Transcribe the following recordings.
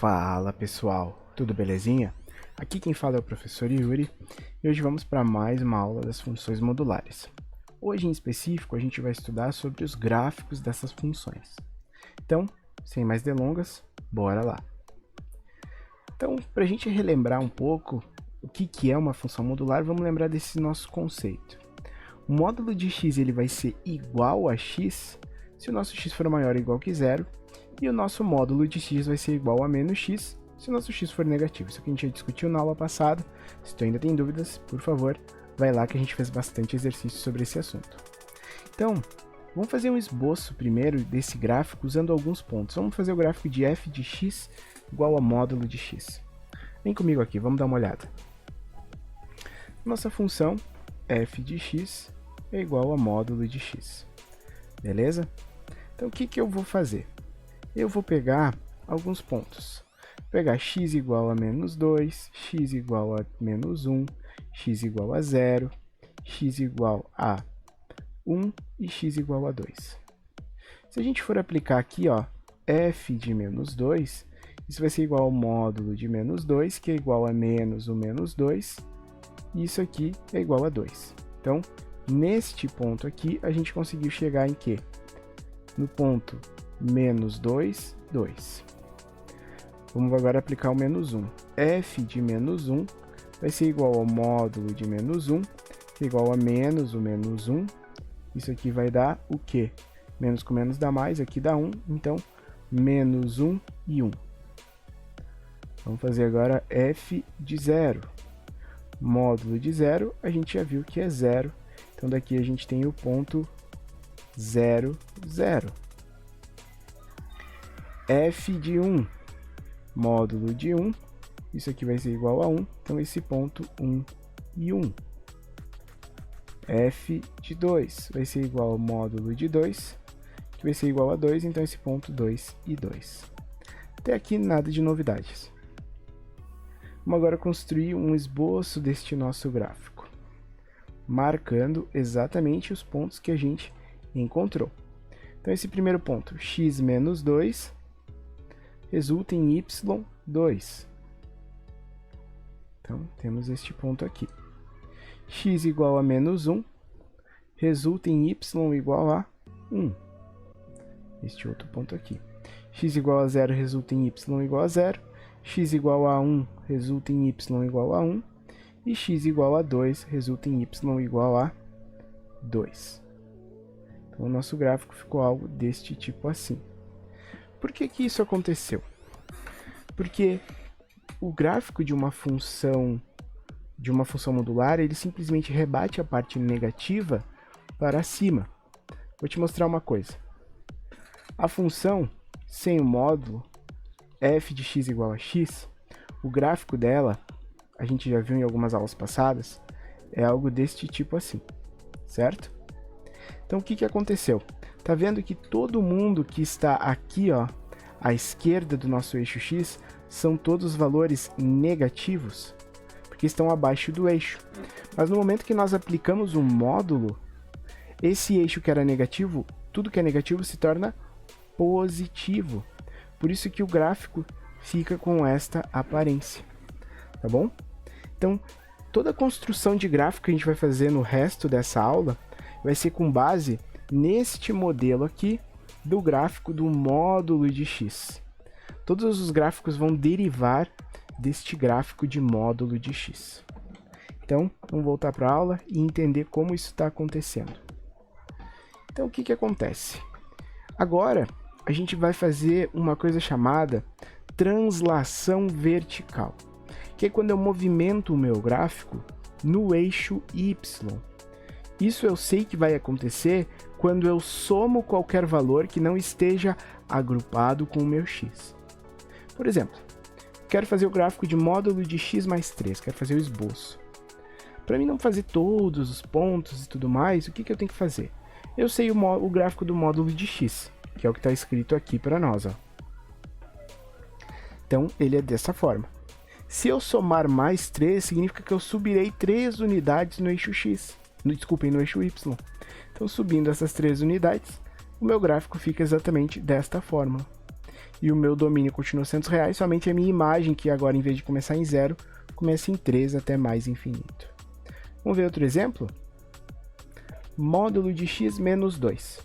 Fala pessoal, tudo belezinha? Aqui quem fala é o professor Yuri e hoje vamos para mais uma aula das funções modulares. Hoje em específico a gente vai estudar sobre os gráficos dessas funções. Então, sem mais delongas, bora lá! Então, para a gente relembrar um pouco o que é uma função modular, vamos lembrar desse nosso conceito. O módulo de x ele vai ser igual a x se o nosso x for maior ou igual que zero, e o nosso módulo de x vai ser igual a menos x se o nosso x for negativo. Isso aqui a gente já discutiu na aula passada. Se tu ainda tem dúvidas, por favor, vai lá que a gente fez bastante exercício sobre esse assunto. Então, vamos fazer um esboço primeiro desse gráfico usando alguns pontos. Vamos fazer o gráfico de f de x igual a módulo de x. Vem comigo aqui, vamos dar uma olhada. Nossa função f de x é igual a módulo de x. Beleza? Então, o que eu vou fazer? Eu vou pegar alguns pontos. Vou pegar x igual a menos 2, x igual a menos 1, x igual a 0, x igual a 1 e x igual a 2. Se a gente for aplicar aqui, ó, f de menos 2, isso vai ser igual ao módulo de menos 2, que é igual a menos o menos 2, e isso aqui é igual a 2. Então, neste ponto aqui, a gente conseguiu chegar em quê? No ponto menos 2, 2. Vamos agora aplicar o menos 1. f de menos 1 vai ser igual ao módulo de menos 1, que é igual a menos o menos 1. Isso aqui vai dar o quê? Menos com menos dá mais, aqui dá 1. Então, menos 1 e 1. Vamos fazer agora f de 0. Módulo de 0, a gente já viu que é 0. Então, daqui a gente tem o ponto 0, 0. f de 1, módulo de 1, isso aqui vai ser igual a 1, então esse ponto 1 e 1. f de 2 vai ser igual ao módulo de 2, que vai ser igual a 2, então esse ponto 2 e 2. Até aqui nada de novidades. Vamos agora construir um esboço deste nosso gráfico, marcando exatamente os pontos que a gente encontrou. Então esse primeiro ponto, x menos 2, resulta em y2. Então, temos este ponto aqui. x igual a menos 1, resulta em y igual a 1. Este outro ponto aqui. x igual a 0 resulta em y igual a 0. x igual a 1 resulta em y igual a 1. E x igual a 2 resulta em y igual a 2. Então, o nosso gráfico ficou algo deste tipo assim. Por que isso aconteceu? Porque o gráfico de uma função modular, ele simplesmente rebate a parte negativa para cima. Vou te mostrar uma coisa. A função sem o módulo f de x igual a x, o gráfico dela, a gente já viu em algumas aulas passadas, é algo deste tipo assim, certo? Então, o que aconteceu? Tá vendo que todo mundo que está aqui, ó, à esquerda do nosso eixo x, são todos valores negativos, porque estão abaixo do eixo. Mas no momento que nós aplicamos um módulo, esse eixo que era negativo, tudo que é negativo se torna positivo. Por isso que o gráfico fica com esta aparência, tá bom? Então, toda a construção de gráfico que a gente vai fazer no resto dessa aula vai ser com base neste modelo aqui do gráfico do módulo de x. Todos os gráficos vão derivar deste gráfico de módulo de x. Então, vamos voltar para a aula e entender como isso está acontecendo. Então, o que acontece? Agora, a gente vai fazer uma coisa chamada translação vertical, que é quando eu movimento o meu gráfico no eixo y. Isso eu sei que vai acontecer quando eu somo qualquer valor que não esteja agrupado com o meu x. Por exemplo, quero fazer o gráfico de módulo de x mais 3, quero fazer o esboço. Para mim não fazer todos os pontos e tudo mais, o que eu tenho que fazer? Eu sei o gráfico do módulo de x, que é o que está escrito aqui para nós, ó. Então, ele é dessa forma. Se eu somar mais 3, significa que eu subirei 3 unidades no eixo x. Desculpem, no eixo y. Então, subindo essas 3 unidades, o meu gráfico fica exatamente desta forma. e o meu domínio continua sendo R$100, somente a minha imagem, que agora em vez de começar em 0, começa em 3 até mais infinito. Vamos ver outro exemplo? Módulo de x menos 2.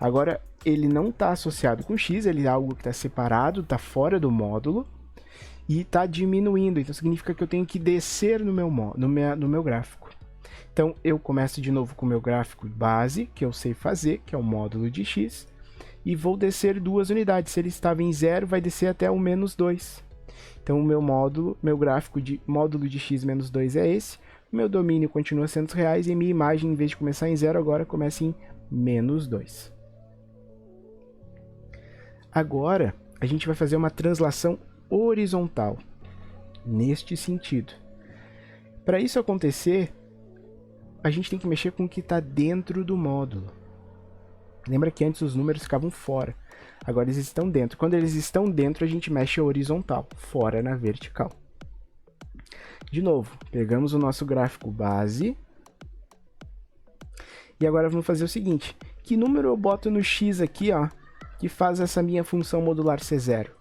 Agora, ele não está associado com x, ele é algo que está separado, está fora do módulo, e está diminuindo, então significa que eu tenho que descer no meu gráfico. Então, eu começo de novo com o meu gráfico base, que eu sei fazer, que é o módulo de x, e vou descer 2 unidades. Se ele estava em 0, vai descer até o menos 2. Então, o meu gráfico de módulo de x menos 2 é esse. O meu domínio continua sendo R$100 e minha imagem, em vez de começar em 0, agora começa em menos 2. Agora, a gente vai fazer uma translação horizontal, neste sentido. Para isso acontecer, a gente tem que mexer com o que está dentro do módulo. Lembra que antes os números ficavam fora, agora eles estão dentro. Quando eles estão dentro, a gente mexe a horizontal, fora na vertical. De novo, pegamos o nosso gráfico base, e agora vamos fazer o seguinte, que número eu boto no x aqui, ó, que faz essa minha função modular ser 0?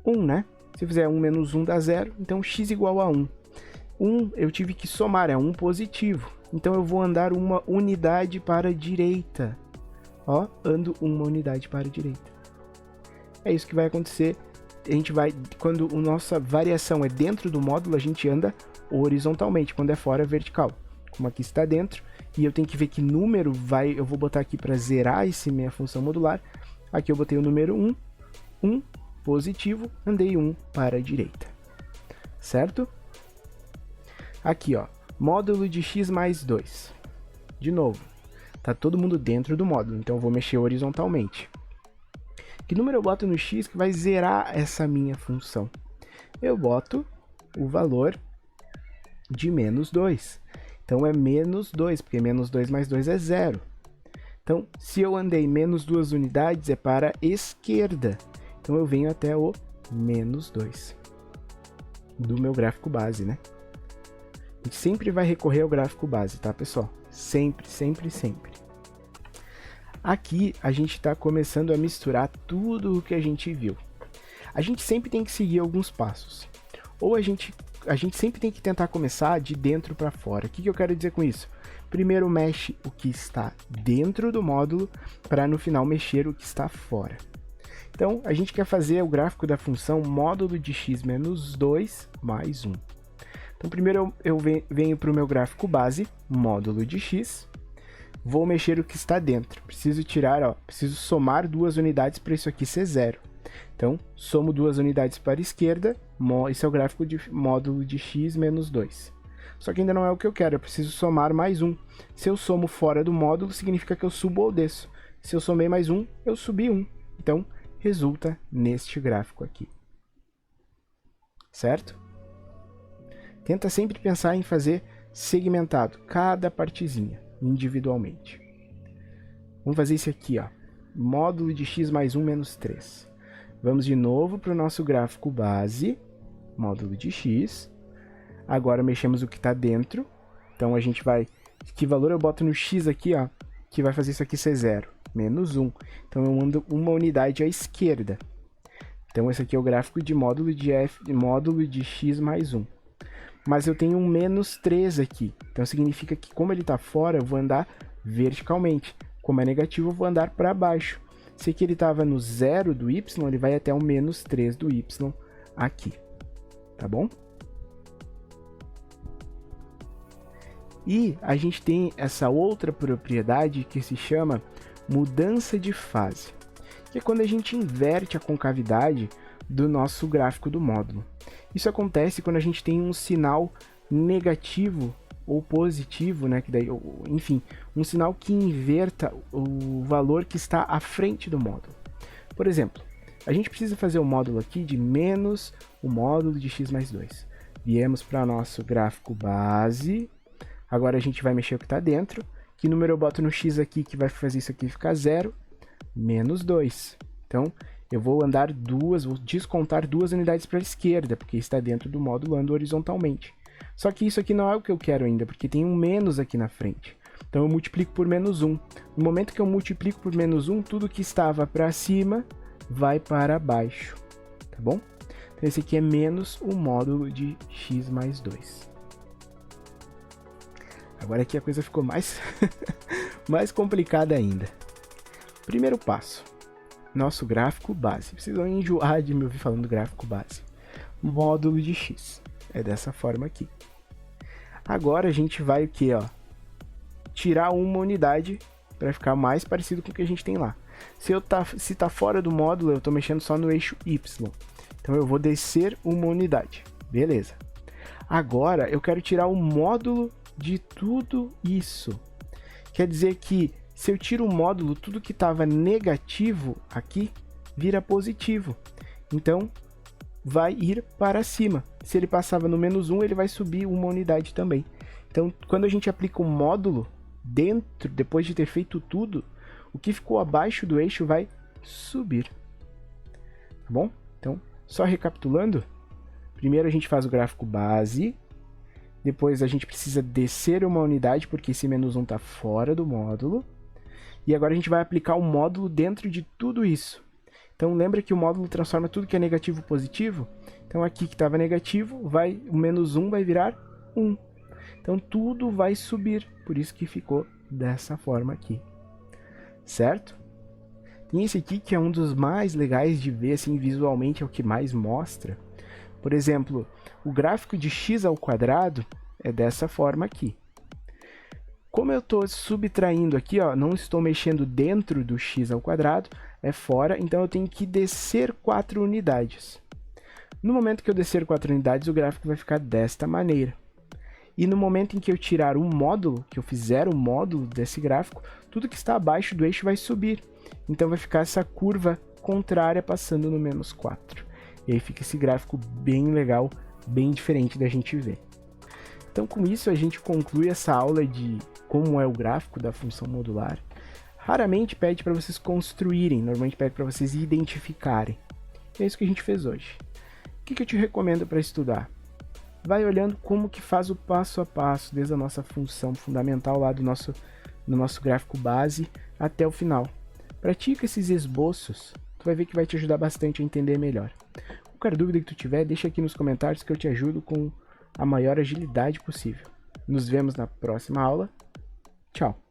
1, né? Se eu fizer 1 menos 1 dá 0, então x igual a 1. 1 eu tive que somar, é 1 positivo. Então eu vou andar uma unidade para a direita. Ó, ando uma unidade para a direita. É isso que vai acontecer. A gente vai, quando a nossa variação é dentro do módulo, a gente anda horizontalmente. Quando é fora, é vertical. Como aqui está dentro, e eu tenho que ver que número eu vou botar aqui para zerar minha função modular. Aqui eu botei o número 1, 1 positivo, andei 1 para a direita. Certo? Aqui, ó, módulo de x mais 2. De novo, tá todo mundo dentro do módulo, então eu vou mexer horizontalmente. Que número eu boto no x que vai zerar essa minha função? Eu boto o valor de menos 2. Então é menos 2, porque menos 2 mais 2 é 0. Então, se eu andei menos 2 unidades, é para a esquerda. Então eu venho até o menos 2 do meu gráfico base, né? A gente sempre vai recorrer ao gráfico base, tá, pessoal? Sempre, sempre, sempre. Aqui a gente está começando a misturar tudo o que a gente viu. A gente sempre tem que seguir alguns passos. Ou a gente sempre tem que tentar começar de dentro para fora. O que eu quero dizer com isso? Primeiro mexe o que está dentro do módulo para no final mexer o que está fora. Então, a gente quer fazer o gráfico da função módulo de x menos 2 mais 1. Então, primeiro eu venho para o meu gráfico base, módulo de x. Vou mexer o que está dentro. Preciso tirar, ó, preciso somar 2 unidades para isso aqui ser 0. Então, somo 2 unidades para a esquerda. Esse é o gráfico de módulo de x menos 2. Só que ainda não é o que eu quero, eu preciso somar mais 1. Se eu somo fora do módulo, significa que eu subo ou desço. Se eu somei mais 1, eu subi 1. Então, resulta neste gráfico aqui. Certo? Tenta sempre pensar em fazer segmentado, cada partezinha, individualmente. Vamos fazer isso aqui, ó. Módulo de x mais 1 menos 3. Vamos de novo para o nosso gráfico base, módulo de x. Agora mexemos o que está dentro. Então a gente vai... Que valor eu boto no x aqui, ó? Que vai fazer isso aqui ser 0. Menos 1. Então eu ando uma unidade à esquerda. Então esse aqui é o gráfico de módulo de x mais 1. Mas eu tenho um menos 3 aqui. Então significa que como ele está fora, eu vou andar verticalmente. Como é negativo, eu vou andar para baixo. Se aqui ele estava no 0 do y, ele vai até o menos 3 do y aqui. Tá bom? E a gente tem essa outra propriedade que se chama mudança de fase, que é quando a gente inverte a concavidade do nosso gráfico do módulo. Isso acontece quando a gente tem um sinal negativo ou positivo, né? Que daí, enfim, um sinal que inverta o valor que está à frente do módulo. Por exemplo, a gente precisa fazer o módulo aqui de menos o módulo de x mais 2. Viemos para nosso gráfico base. Agora a gente vai mexer o que está dentro. Que número eu boto no x aqui que vai fazer isso aqui ficar 0? Menos 2. Então, eu vou descontar 2 unidades para a esquerda, porque está dentro do módulo, ando horizontalmente. Só que isso aqui não é o que eu quero ainda, porque tem um menos aqui na frente. Então eu multiplico por menos 1. No momento que eu multiplico por menos 1, tudo que estava para cima vai para baixo, tá bom? Então esse aqui é menos o módulo de x mais 2. Agora aqui a coisa ficou mais, mais complicada ainda. Primeiro passo, nosso gráfico base. Vocês vão enjoar de me ouvir falando gráfico base. Módulo de x, é dessa forma aqui. Agora a gente vai o que, ó? Tirar uma unidade para ficar mais parecido com o que a gente tem lá. Se tá fora do módulo, eu estou mexendo só no eixo y. Então eu vou descer uma unidade. Beleza. Agora eu quero tirar o módulo de tudo isso. Quer dizer que se eu tiro o módulo, tudo que estava negativo aqui vira positivo. Então vai ir para cima. Se ele passava no menos 1, ele vai subir uma unidade também. Então quando a gente aplica um módulo dentro, depois de ter feito tudo, o que ficou abaixo do eixo vai subir. Tá bom? Então, só recapitulando, primeiro a gente faz o gráfico base, depois a gente precisa descer uma unidade, porque esse menos 1 está fora do módulo, e agora a gente vai aplicar o módulo dentro de tudo isso. Então lembra que o módulo transforma tudo que é negativo positivo? Então aqui que estava negativo, o menos 1 vai virar 1. Então tudo vai subir, por isso que ficou dessa forma aqui. Certo? Tem esse aqui que é um dos mais legais de ver, assim, visualmente é o que mais mostra. Por exemplo, o gráfico de x ao quadrado é dessa forma aqui. Como eu estou subtraindo aqui, ó, não estou mexendo dentro do x ao quadrado, é fora, então eu tenho que descer 4 unidades. No momento que eu descer 4 unidades, o gráfico vai ficar desta maneira. E no momento em que eu tirar o módulo, que eu fizer o módulo desse gráfico, tudo que está abaixo do eixo vai subir. Então vai ficar essa curva contrária passando no menos 4. E aí fica esse gráfico bem legal, bem diferente da gente ver. Então com isso a gente conclui essa aula de como é o gráfico da função modular. Raramente pede para vocês construírem, normalmente pede para vocês identificarem. E é isso que a gente fez hoje. O que eu te recomendo para estudar? Vai olhando como que faz o passo a passo, desde a nossa função fundamental lá do nosso gráfico base até o final. Pratica esses esboços, tu vai ver que vai te ajudar bastante a entender melhor. Qualquer dúvida que tu tiver, deixa aqui nos comentários que eu te ajudo com a maior agilidade possível. Nos vemos na próxima aula. Tchau!